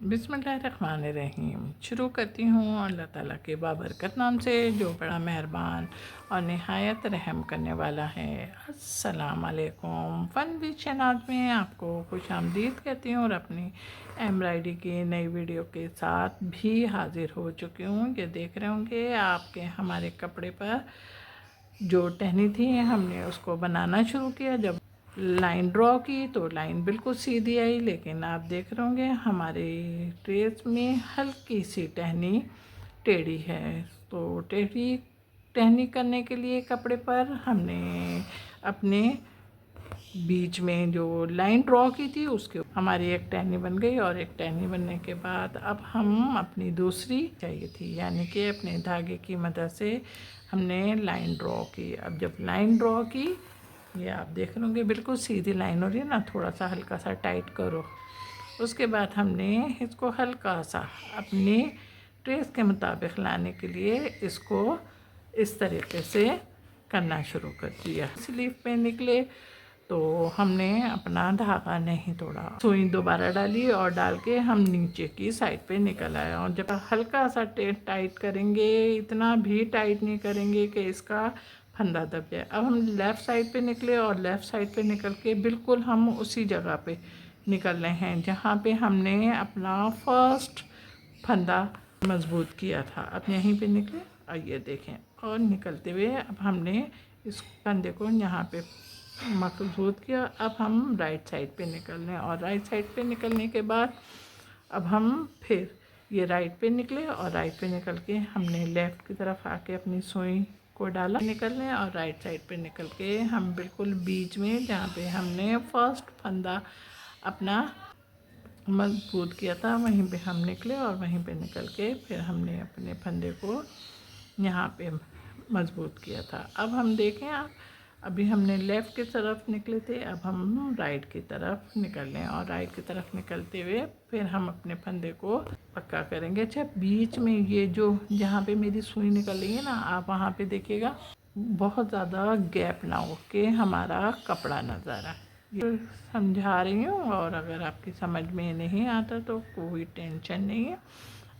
बिस्मिल्लाहिर्रहमानिर्रहीम। शुरू करती हूँ अल्लाह ताला के बाबरकत नाम से जो बड़ा मेहरबान और नहायत रहम करने वाला है। अस्सलाम वालेकुम। फ़न विद शहनाज़ में आपको खुश आमदीद कहती हूँ और अपनी एम्ब्रॉयडरी की नई वीडियो के साथ भी हाज़िर हो चुकी हूँ। ये देख रहे होंगे आपके हमारे कपड़े पर जो टहनी थी हमने उसको बनाना शुरू किया। जब लाइन ड्रॉ की तो लाइन बिल्कुल सीधी आई, लेकिन आप देख रहे होंगे हमारे ड्रेस में हल्की सी टहनी टेढ़ी है। तो टेढ़ी टहनी करने के लिए कपड़े पर हमने अपने बीच में जो लाइन ड्रॉ की थी उसके हमारी एक टहनी बन गई। और एक टहनी बनने के बाद अब हम अपनी दूसरी चाहिए थी, यानी कि अपने धागे की मदद से हमने लाइन ड्रॉ की। अब जब लाइन ड्रॉ की, ये आप देख लोगे बिल्कुल सीधी लाइन हो रही है ना, थोड़ा सा हल्का सा टाइट करो। उसके बाद हमने इसको हल्का सा अपने ट्रेस के मुताबिक लाने के लिए इसको इस तरीके से करना शुरू कर दिया। स्लीव पे निकले तो हमने अपना धागा नहीं तोड़ा, सुई दोबारा डाली और डाल के हम नीचे की साइड पे निकल आए। और जब हल्का सा टाइट करेंगे, इतना भी टाइट नहीं करेंगे कि इसका फंदा दब जाए। अब हम लेफ़्ट साइड पे निकले और लेफ़्ट साइड पे निकल के बिल्कुल हम उसी जगह पे निकल रहे हैं जहाँ पे हमने अपना फर्स्ट फंदा मज़बूत किया था। अब यहीं पे निकले और ये देखें, और निकलते हुए अब हमने इस फंदे को यहाँ पे मजबूत किया। अब हम राइट साइड पे निकल रहे हैं और राइट साइड पे निकलने के बाद अब हम फिर ये राइट पे निकले और राइट पे निकल के हमने लेफ़्ट की तरफ आके अपनी सुई को डाला, निकल रहे हैं। और राइट साइड पे निकल के हम बिल्कुल बीच में जहाँ पे हमने फर्स्ट फंदा अपना मजबूत किया था वहीं पे हम निकले और वहीं पे निकल के फिर हमने अपने फंदे को यहाँ पे मजबूत किया था। अब हम देखें, आप अभी हमने लेफ़्ट की तरफ निकले थे, अब हम राइट की तरफ निकल लें और राइट की तरफ निकलते हुए फिर हम अपने फंदे को पक्का करेंगे। अच्छा, बीच में ये जो जहाँ पे मेरी सुई निकल रही है ना, आप वहाँ पे देखिएगा बहुत ज़्यादा गैप ना हो के हमारा कपड़ा नज़र आए। ये समझा रही हूँ और अगर आपकी समझ में नहीं आता तो कोई टेंशन नहीं है।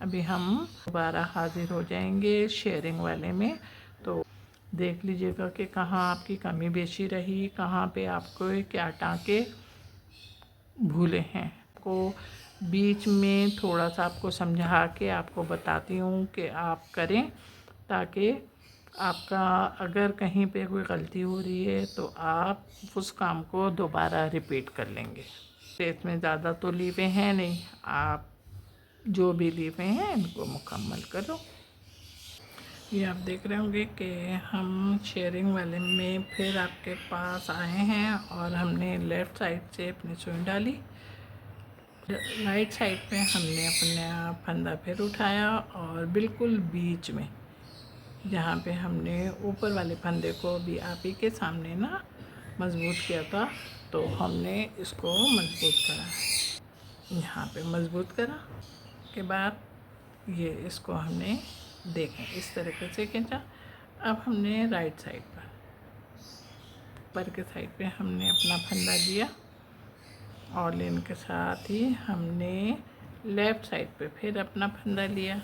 अभी हम दोबारा हाज़िर हो जाएंगे शेयरिंग वाले में, तो देख लीजिएगा कि कहाँ आपकी कमी बेशी रही, कहाँ पे आपको क्या टाँके भूले हैं। आपको बीच में थोड़ा सा आपको समझा के आपको बताती हूँ कि आप करें, ताकि आपका अगर कहीं पे कोई गलती हो रही है तो आप उस काम को दोबारा रिपीट कर लेंगे। इसमें ज़्यादा तो लीवें हैं नहीं, आप जो भी लीवें हैं इनको मुकम्मल करो। ये आप देख रहे होंगे कि हम शेयरिंग वाले में फिर आपके पास आए हैं और हमने लेफ़्ट साइड से अपनी सुई डाली। राइट साइड पे हमने अपना फंदा फिर उठाया और बिल्कुल बीच में जहाँ पे हमने ऊपर वाले फंदे को भी आप ही के सामने ना मज़बूत किया था, तो हमने इसको मज़बूत करा। यहाँ पे मज़बूत करा के बाद ये इसको हमने देखें इस तरीके से खींचा। अब हमने राइट साइड पर के साइड पे हमने अपना फंदा लिया और लेन के साथ ही हमने लेफ़्ट साइड पे फिर अपना फंदा लिया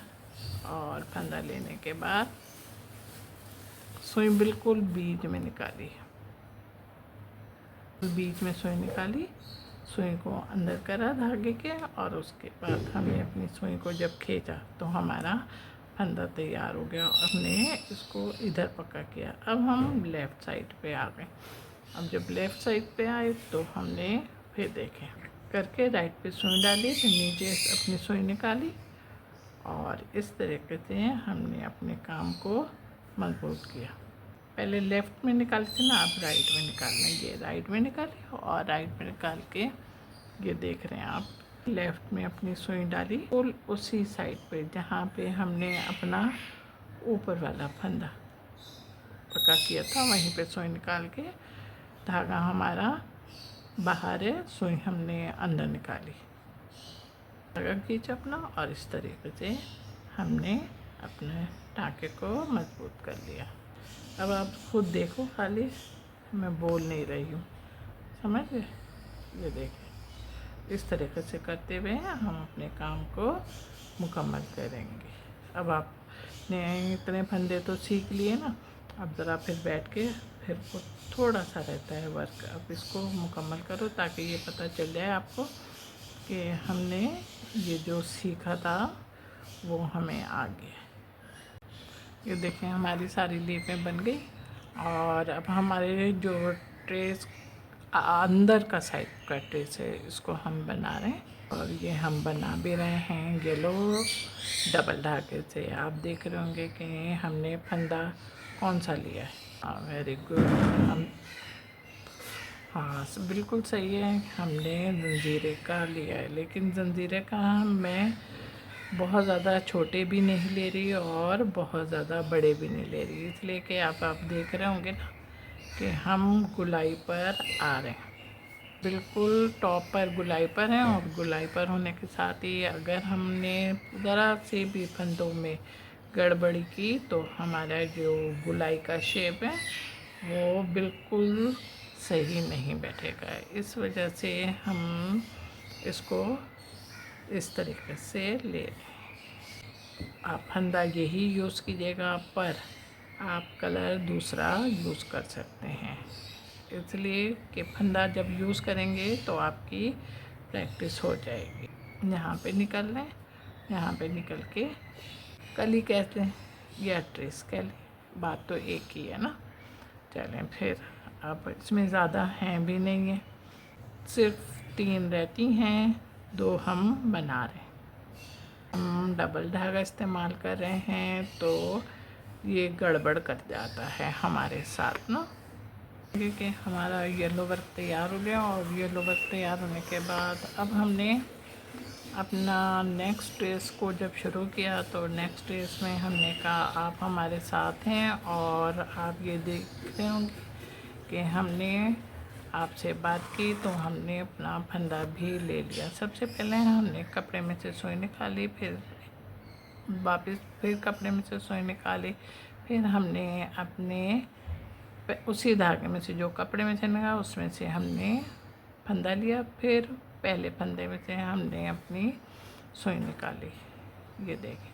और फंदा लेने के बाद सुई बिल्कुल बीच में निकाली, बीच में सुई निकाली, सुई को अंदर करा धागे के और उसके बाद हमने अपनी सुई को जब खींचा तो हमारा फंदा तैयार हो गया और हमने इसको इधर पक्का किया। अब हम लेफ़्ट साइड पे आ गए। अब जब लेफ़्ट साइड पे आए तो हमने फिर देखें करके राइट पे सुई डाली, फिर नीचे अपनी सुई निकाली और इस तरीके से हमने अपने काम को मजबूत किया। पहले लेफ़्ट में निकालते थे ना, अब राइट में निकालना। ये राइट में निकाली और राइट में निकाल के ये देख रहे हैं आप, लेफ़्ट में अपनी सुई डाली फुल उसी साइड पे जहाँ पे हमने अपना ऊपर वाला फंदा पक्का किया था, वहीं पे सुई निकाल के धागा हमारा बाहर है, सुई हमने अंदर निकाली, धागा खींचा अपना और इस तरीके से हमने अपने टाँके को मजबूत कर लिया। अब आप खुद देखो, खाली मैं बोल नहीं रही हूँ, समझ गए। ये देखें इस तरीके से करते हुए हम अपने काम को मुकम्मल करेंगे। अब आपने इतने फंदे तो सीख लिए ना, अब ज़रा फिर बैठ के फिर वो थोड़ा सा रहता है वर्क, अब इसको मुकम्मल करो ताकि ये पता चल जाए आपको कि हमने ये जो सीखा था वो हमें आ गया। ये देखें हमारी सारी लीपें बन गई और अब हमारे जो ट्रेस अंदर का साइड का ट्रेस है इसको हम बना रहे हैं और ये हम बना भी रहे हैं येलो डबल धागे से। आप देख रहे होंगे कि हमने फंदा कौन सा लिया है। Very good. हम हाँ बिल्कुल सही है, हमने जंजीरे का लिया है, लेकिन जंजीरे का मैं बहुत ज़्यादा छोटे भी नहीं ले रही और बहुत ज़्यादा बड़े भी नहीं ले रही, इसलिए कि आप देख रहे होंगे ना कि हम गुलाई पर आ रहे हैं, बिल्कुल टॉप पर गुलाई पर हैं। और गुलाई पर होने के साथ ही अगर हमने ज़रा से भी फंदों में गड़बड़ी की तो हमारा जो गुलाई का शेप है वो बिल्कुल सही नहीं बैठेगा। इस वजह से हम इसको इस तरीके से ले लें। आप फंदा यही यूज़ कीजिएगा, पर आप कलर दूसरा यूज़ कर सकते हैं, इसलिए कि फंदा जब यूज़ करेंगे तो आपकी प्रैक्टिस हो जाएगी। यहाँ पे निकल लें, यहाँ पे निकल के कली कहते हैं या ट्रेस कह लें, बात तो एक ही है ना। चलें फिर, अब इसमें ज़्यादा हैं भी नहीं है, सिर्फ 3 रहती हैं, 2 हम बना रहे हैं। हम डबल धागा इस्तेमाल कर रहे हैं तो ये गड़बड़ कर जाता है हमारे साथ ना। कि हमारा येलो वर्क तैयार हो गया और येलो वर्क तैयार होने के बाद अब हमने अपना नेक्स्ट ट्रेस को जब शुरू किया तो नेक्स्ट ट्रेस में हमने कहा आप हमारे साथ हैं और आप ये देख रहे होंगे कि हमने आपसे बात की तो हमने अपना फंदा भी ले लिया। सबसे पहले हमने कपड़े में से सुई निकाली, फिर वापस फिर कपड़े में से सुई निकाली, फिर हमने अपने उसी धागे में से जो कपड़े में से निकाला उसमें से हमने फंदा लिया, फिर पहले फंदे में से हमने अपनी सुई निकाली। ये देखें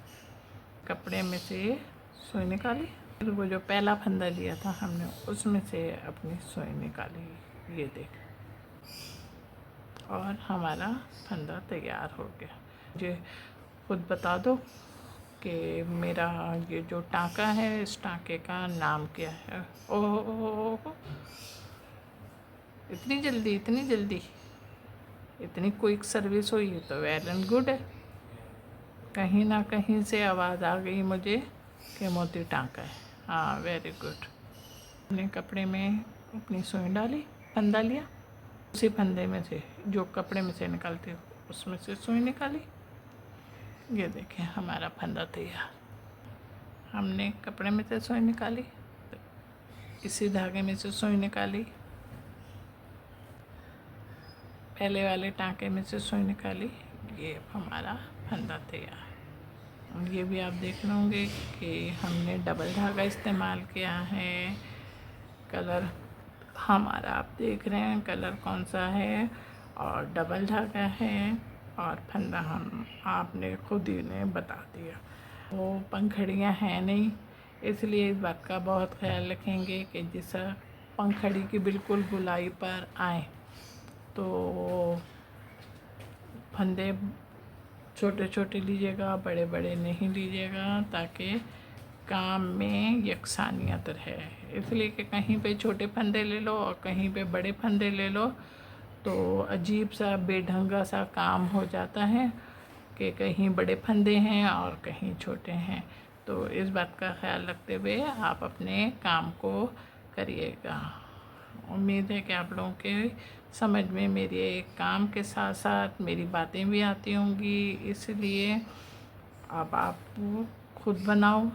कपड़े में से सुई निकाली, फिर वो जो पहला फंदा लिया था हमने उसमें से अपनी सुई निकाली। ये देखें और हमारा फंदा तैयार हो गया। मुझे खुद बता दो कि मेरा ये जो टाँका है इस टाँके का नाम क्या है। ओह इतनी जल्दी इतनी क्विक सर्विस हुई तो वेल एंड गुड है। कहीं ना कहीं से आवाज़ आ गई मुझे कि मोती टाँका है। हाँ वेरी गुड। अपने कपड़े में अपनी सुई डाली, फंदा लिया, उसी फंदे में से जो कपड़े में से निकालते हो उसमें से सुई निकाली। ये देखें हमारा फंदा तैयार। हमने कपड़े में से सुई निकाली, इसी धागे में से सुई निकाली, पहले वाले टाँके में से सुई निकाली, ये हमारा फंदा तैयार। और ये भी आप देख रहे होंगे कि हमने डबल धागा इस्तेमाल किया है। कलर हमारा आप देख रहे हैं कलर कौन सा है और डबल धागा है और फंदा हम आपने खुद ही ने बता दिया। वो पंखड़ियाँ हैं नहीं, इसलिए इस बात का बहुत ख्याल रखेंगे कि जैसा पंखड़ी की बिल्कुल गुलाई पर आए तो फंदे छोटे छोटे लीजिएगा, बड़े बड़े नहीं लीजिएगा, ताकि काम में यकसानियत रहे। इसलिए कि कहीं पे छोटे फंदे ले लो और कहीं पे बड़े फंदे ले लो तो अजीब सा बेढंगा सा काम हो जाता है कि कहीं बड़े फंदे हैं और कहीं छोटे हैं। तो इस बात का ख्याल रखते हुए आप अपने काम को करिएगा। उम्मीद है कि आप लोगों के समझ में मेरे काम के साथ साथ मेरी बातें भी आती होंगी, इसलिए अब आप खुद बनाओ।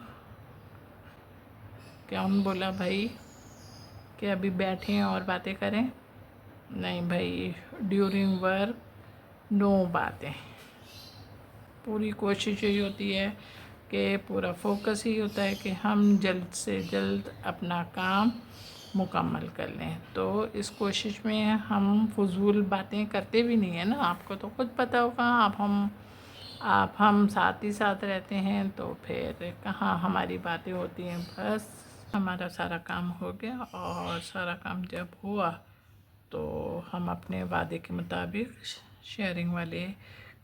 कौन बोला भाई कि अभी बैठें और बातें करें? नहीं भाई, ड्यूरिंग वर्क नो बातें। पूरी कोशिश यही होती है कि पूरा फोकस ही होता है कि हम जल्द से जल्द अपना काम मुकम्मल कर लें। तो इस कोशिश में हम फ़ुज़ूल बातें करते भी नहीं हैं ना, आपको तो खुद पता होगा। आप हम साथ ही साथ रहते हैं तो फिर कहाँ हमारी बातें होती हैं। बस हमारा सारा काम हो गया, और सारा काम जब हुआ तो हम अपने वादे के मुताबिक शेयरिंग वाले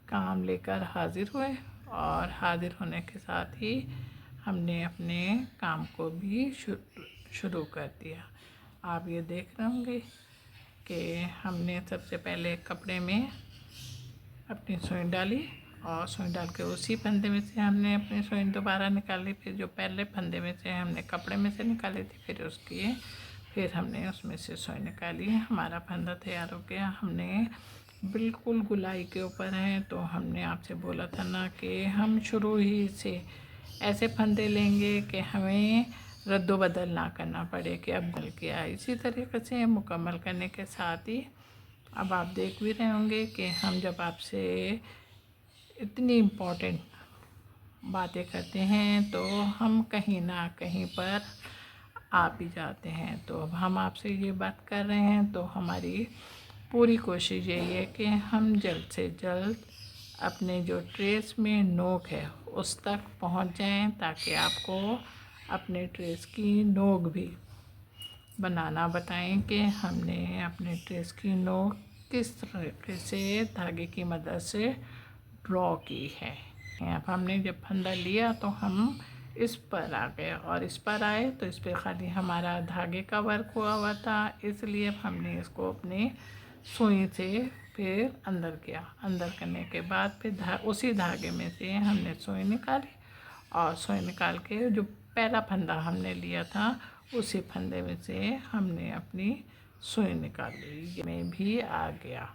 काम लेकर हाज़िर हुए, और हाज़िर होने के साथ ही हमने अपने काम को भी शुरू कर दिया। आप ये देख रहे होंगे कि हमने सबसे पहले कपड़े में अपनी सुई डाली, और सुई डाल के उसी फंदे में से हमने अपनी सुई दोबारा निकाली। फिर जो पहले फंदे में से हमने कपड़े में से निकाली थी, फिर हमने उसमें से सुई निकाली। हमारा फंदा तैयार हो गया। हमने बिल्कुल गुलाई के ऊपर हैं, तो हमने आपसे बोला था ना कि हम शुरू ही से ऐसे फंदे लेंगे कि हमें रद्दो बदल ना करना पड़े कि अब बदल के आए। इसी तरीके से मुकम्मल करने के साथ ही अब आप देख भी रहे होंगे कि हम जब आपसे इतनी इम्पोर्टेंट बातें करते हैं तो हम कहीं ना कहीं पर आ भी जाते हैं। तो अब हम आपसे ये बात कर रहे हैं तो हमारी पूरी कोशिश यही है कि हम जल्द से जल्द अपने जो ट्रेस में नोक है उस तक पहुंच जाएं, ताकि आपको अपने ट्रेस की नोक भी बनाना बताएं कि हमने अपने ट्रेस की नोक किस तरीके से धागे की मदद से ड्रॉ की है। अब हमने जब फंदा लिया तो हम इस पर आ गए, और इस पर आए तो इस पर खाली हमारा धागे का वर्क हुआ था, इसलिए हमने इसको अपने सुई से फिर अंदर किया। अंदर करने के बाद फिर उसी धागे में से हमने सुई निकाली, और सुई निकाल के जो पहला फंदा हमने लिया था उसी फंदे में से हमने अपनी सुई निकाली। ये में भी आ गया।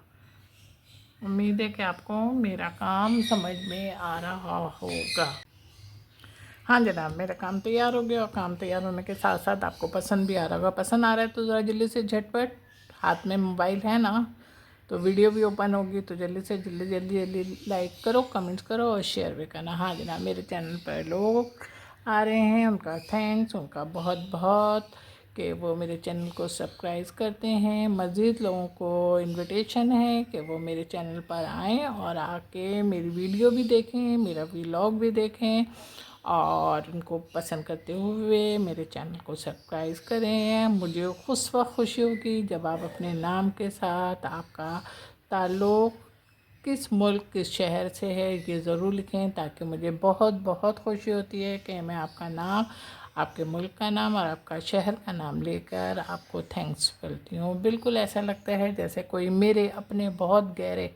उम्मीद है कि आपको मेरा काम समझ में आ रहा होगा। हाँ जनाब, मेरा काम तैयार हो गया, और काम तैयार होने के साथ साथ आपको पसंद भी आ रहा होगा। पसंद आ रहा है तो ज़रा जल्दी से झटपट, हाथ में मोबाइल है ना तो वीडियो भी ओपन होगी, तो जल्दी से जल्दी लाइक करो, कमेंट्स करो और शेयर भी करना। हाँ जनाब, मेरे चैनल पर लोग आ रहे हैं, उनका थैंक्स, उनका बहुत बहुत कि वो मेरे चैनल को सब्सक्राइब करते हैं। मज़ीद लोगों को इनविटेशन है कि वो मेरे चैनल पर आएँ और आके मेरी वीडियो भी देखें, मेरा व्लॉग भी देखें, और उनको पसंद करते हुए मेरे चैनल को सब्सक्राइब करें। मुझे उस वक्त खुशी होगी जब आप अपने नाम के साथ आपका ताल्लुक़ किस मुल्क, किस शहर से है, ये ज़रूर लिखें, ताकि मुझे बहुत बहुत खुशी होती है कि मैं आपका नाम, आपके मुल्क का नाम और आपका शहर का नाम लेकर आपको थैंक्स बोलती हूँ। बिल्कुल ऐसा लगता है जैसे कोई मेरे अपने बहुत गहरे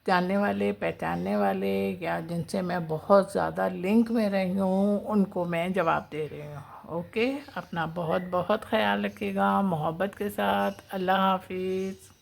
जानने वाले, पहचानने वाले, या जिनसे मैं बहुत ज़्यादा लिंक में रही हूँ, उनको मैं जवाब दे रही हूँ। ओके, अपना बहुत बहुत ख्याल रखिएगा, मोहब्बत के साथ। अल्लाह हाफिज़।